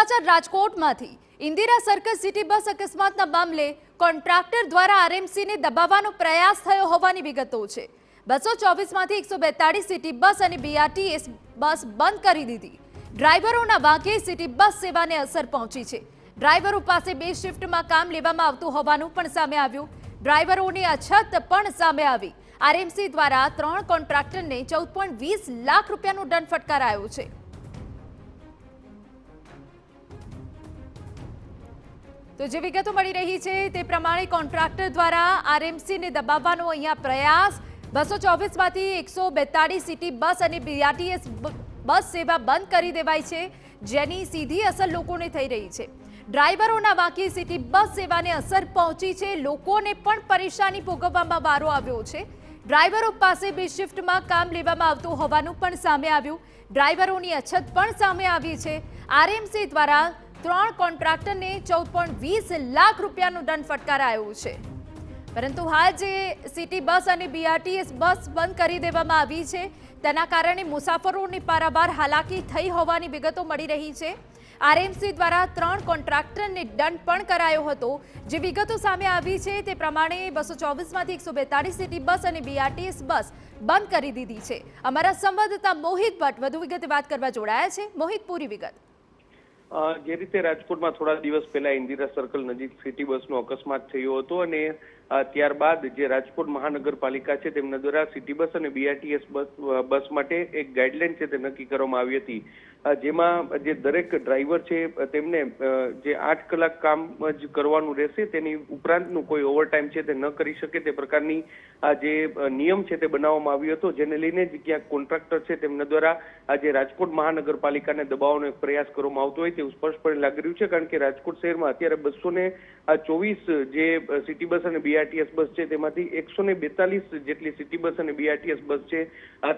સમાચાર રાજકોટમાંથી Indira circle city bus અકસ્માતના મામલે કોન્ટ્રાક્ટર દ્વારા આરએમસીને દબાવવાનો પ્રયાસ થયો હોવાની વિગતો છે। 224 માંથી 142 સિટી બસ અને બીઆરટીએસ બસ બંધ કરી દીધી। ડ્રાઈવરોના વાંકે સિટી બસ સેવાને અસર પહોંચી છે। ડ્રાઈવરો પાસે બે શિફ્ટમાં કામ લેવામાં આવતું હોવાનું પણ સામે આવ્યું। ડ્રાઈવરોની અછત પણ સામે આવી। આરએમસી દ્વારા 3 કોન્ટ્રાક્ટરને 14.20 લાખ રૂપિયાનો દંડ ફટકારાયો છે। तो જે વિગતો મળી રહી છે તે પ્રમાણે કોન્ટ્રાક્ટર દ્વારા આરએમસીને દબાવવાનો અહીંયા પ્રયાસ 224 માંથી 142 સિટી બસ અને બીઆરટીએસ બસ સેવા બંધ કરી દેવાઈ છે, જેની સીધી અસર લોકોને થઈ રહી છે। ડ્રાઈવરોના વાંકે સિટી બસ સેવાને અસર પહોંચી છે। લોકોને પણ પરેશાની ભોગવવામાં વારો આવ્યો છે। ડ્રાઈવરો પાસે બે શિફ્ટમાં કામ લેવામાં આવતું હોવાનું પણ સામે આવ્યું। ડ્રાઈવરોની અછત પણ સામે આવી છે। આરએમસી દ્વારા 3 કોન્ટ્રાક્ટરને 14.20 લાખ રૂપિયાનો દંડ ફટકારાયો છે। પરંતુ હાલ જે સિટી બસ અને બીઆરટીએસ બસ બંધ કરી દેવામાં આવી છે, તેના કારણે મુસાફરોની પારાવાર હાલાકી થઈ હોવાની વિગતો મળી રહી છે। આરએમસી દ્વારા 3 કોન્ટ્રાક્ટરને દંડ પણ કરાયો હતો। જે વિગતો સામે આવી છે તે પ્રમાણે 224 માંથી 142 સિટી બસ અને બીઆરટીએસ બસ બંધ કરી દીધી છે। અમારા સંવાદદાતા મોહિત ભટ્ટ વધુ વિગતે વાત કરવા જોડાયા છે। મોહિત, પૂરી વિગત। જે રીતે રાજકોટમાં થોડા દિવસ પહેલા ઇન્દિરા સર્કલ નજીક સિટી બસનો અકસ્માત થયો હતો અને ત્યારબાદ જે રાજકોટ મહાનગરપાલિકા છે તેમના દ્વારા સિટી બસ અને બીઆરટીએસ બસ માટે એક ગાઈડલાઈન છે તે નક્કી કરવામાં આવી હતી, જેમાં જે દરેક ડ્રાઈવર છે તેમને જે 8 કલાક કામ જ કરવાનું રહેશે, તેની ઉપરાંતનું કોઈ ઓવરટાઈમ છે તે ન કરી શકે તે પ્રકારની જે નિયમ છે તે બનાવવામાં આવ્યો હતો, જેને લઈને જ ક્યાંક કોન્ટ્રાક્ટર છે તેમના દ્વારા આજે રાજકોટ મહાનગરપાલિકાને દબાવવાનો એક પ્રયાસ કરવામાં આવતો હોય તેવું સ્પષ્ટપણે લાગી રહ્યું છે। કારણ કે રાજકોટ શહેરમાં અત્યારે 224 જે સિટી બસ અને બીઆરટીએસ બસ છે તેમાંથી 142 જેટલી સિટી બસ અને બીઆરટીએસ બસ છે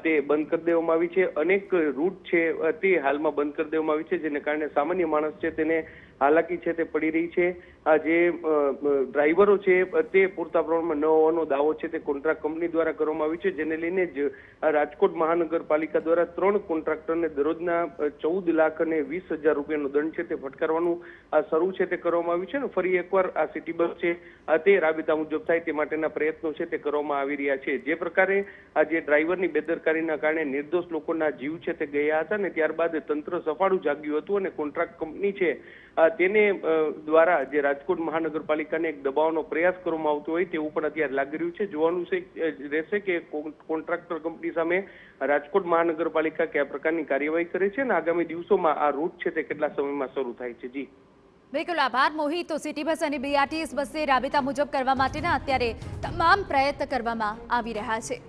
તે બંધ કરી દેવામાં આવી છે। અનેક રૂટ છે તે હાલમાં બંધ કરી દેવામાં આવી છે, જેને કારણે સામાન્ય માણસ છે તેને હાલાકી છે તે પડી રહી છે। આ જે ડ્રાઈવરો છે તે પૂરતા પ્રમાણમાં ન હોવાનો દાવો છે તે કોન્ટ્રાક્ટ કંપની દ્વારા કરવામાં આવ્યો છે, જેને લઈને જ રાજકોટ મહાનગરપાલિકા દ્વારા 3 કોન્ટ્રાક્ટરને દરરોજના 14 લાખ અને 20,000 રૂપિયાનો દંડ છે તે ફટકારવાનું શરૂ છે તે કરવામાં આવ્યું છે ને ફરી એકવાર આ સિટી બસ છે તે રાબેતા મુજબ થાય તે માટેના પ્રયત્નો છે તે કરવામાં આવી રહ્યા છે। જે પ્રકારે આ જે ડ્રાઈવરની બેદરકારીના કારણે નિર્દોષ લોકોના જીવ છે તે ગયા હતા ને ત્યારબાદ તંત્ર સફાળું જાગ્યું હતું અને કોન્ટ્રાક્ટ કંપની છે તેને દ્વારા જે રાજકોટ મહાનગરપાલિકાને એક દબાવવાનો પ્રયાસ કરવામાં આવતો હોય તેવું પણ અત્યારે લાગી રહ્યું છે। જોવાનું રહેશે કે કોન્ટ્રાક્ટર કંપની સામે રાજકોટ મહાનગરપાલિકા કયા પ્રકારની કાર્યવાહી કરે છે અને આગામી દિવસોમાં આ રૂટ છે તે કેટલા સમયમાં શરૂ થાય છે। જી બિલકુલ, આભાર મોહિત। તો સિટી બસ અને બીઆરટીએસ બસે રાબેતા મુજબ કરવા માટેના અત્યારે તમામ પ્રયત્ન કરવામાં આવી રહ્યા છે।